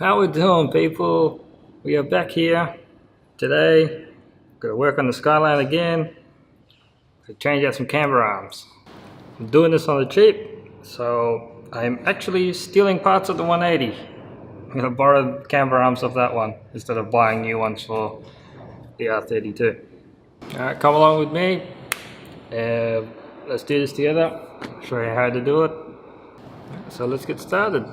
How we doing, people? We are back here today. Gonna work on the Skyline again to change out some camber arms. I'm doing this on the cheap, so I'm actually stealing parts of the 180. I'm gonna borrow the camber arms of that one instead of buying new ones for the R32. Alright, come along with me. Let's do this together. I'll show you how to do it. So let's get started.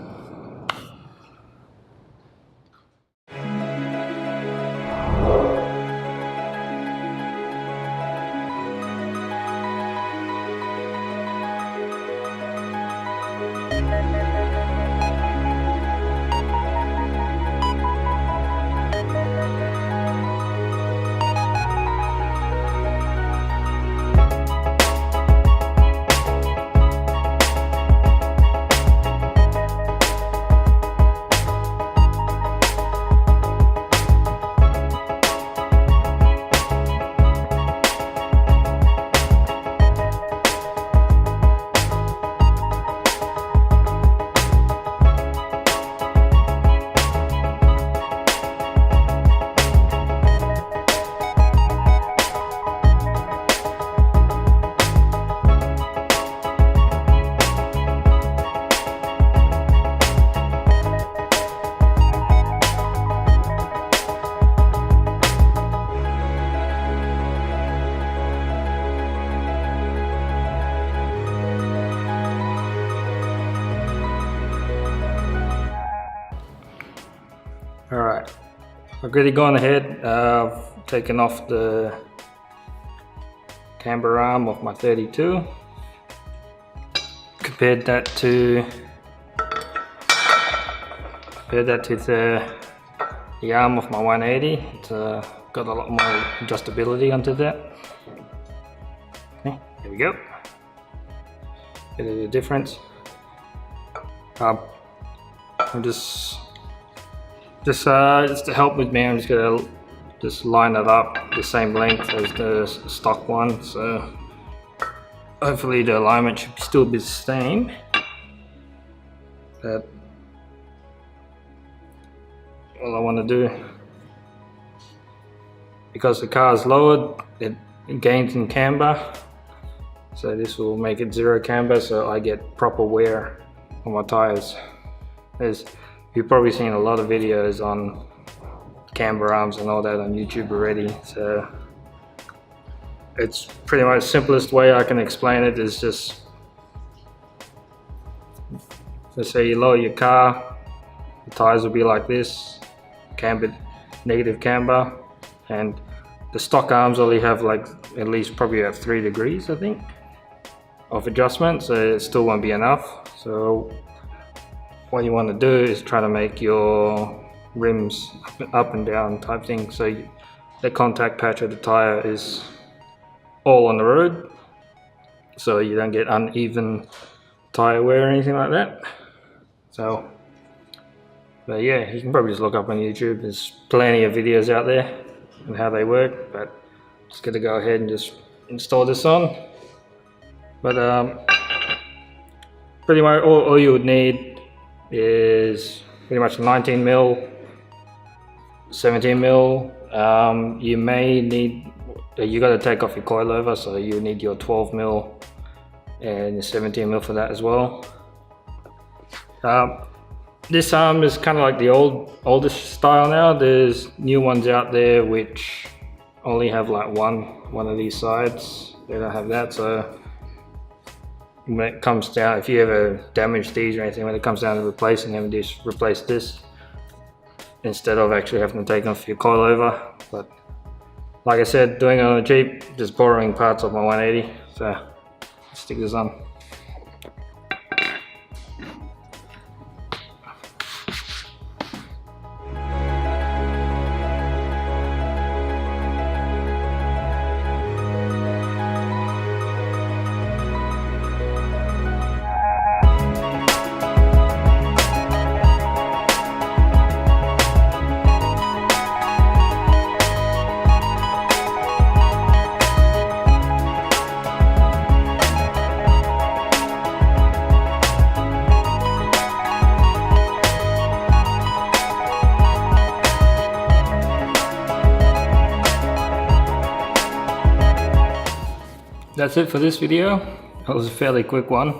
Alright, I've already gone ahead, taken off the camber arm of my 32, compared that to the arm of my 180. It's got a lot more adjustability onto that. Okay, there we go. Bit of the difference. I'm just to help with me, I'm just gonna line it up the same length as the stock one, so hopefully the alignment should still be the same. But all I want to do, because the car is lowered, it gains in camber, so this will make it 0 camber, so I get proper wear on my tires. You've probably seen a lot of videos on camber arms and all that on YouTube already, so it's pretty much the simplest way I can explain it is just, let's say you lower your car, the tires will be like this, cambered, negative camber, and the stock arms only have like at least probably have 3 degrees I think of adjustment, so it still won't be enough. So what you want to do is try to make your rims up and down type thing, so the contact patch of the tire is all on the road, so you don't get uneven tire wear or anything like that. So, but yeah, you can probably just look up on YouTube. There's plenty of videos out there on how they work, but just gonna go ahead and just install this on. But pretty much all you would need is pretty much 19 mil, 17 mil. You may need, you got to take off your coilover, so you need your 12 mil and 17 mil for that as well. This arm is kind of like the oldest style now. There's new ones out there which only have like one of these sides. They don't have that, so when it comes down, if you ever damage these or anything, when it comes down to replacing them, just replace this instead of actually having to take off your coilover. But like I said, doing it on the cheap, just borrowing parts of my 180. So let's stick this on. that's it for this video. It was a fairly quick one.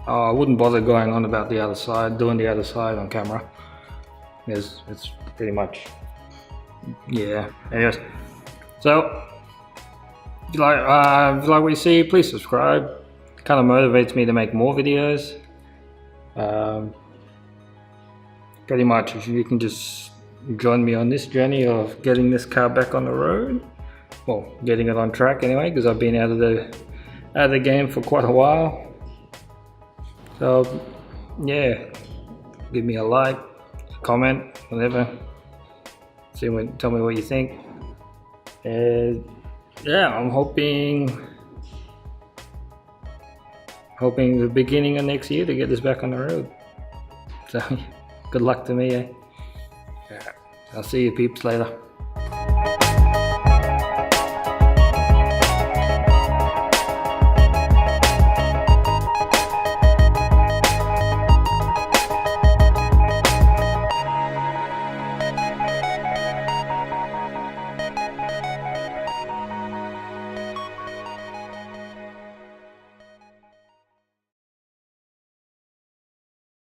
I wouldn't bother going on about the other side, doing the other side on camera. It's pretty much, yeah. Anyways, so if you like what you see, please subscribe. It kind of motivates me to make more videos. Pretty much, if you can just join me on this journey of getting this car back on the road, well, getting it on track anyway, because I've been out of the game for quite a while. So yeah, give me a like, comment, whatever. Tell me what you think. And yeah, I'm hoping the beginning of next year to get this back on the road. So good luck to me, eh? I'll see you peeps later.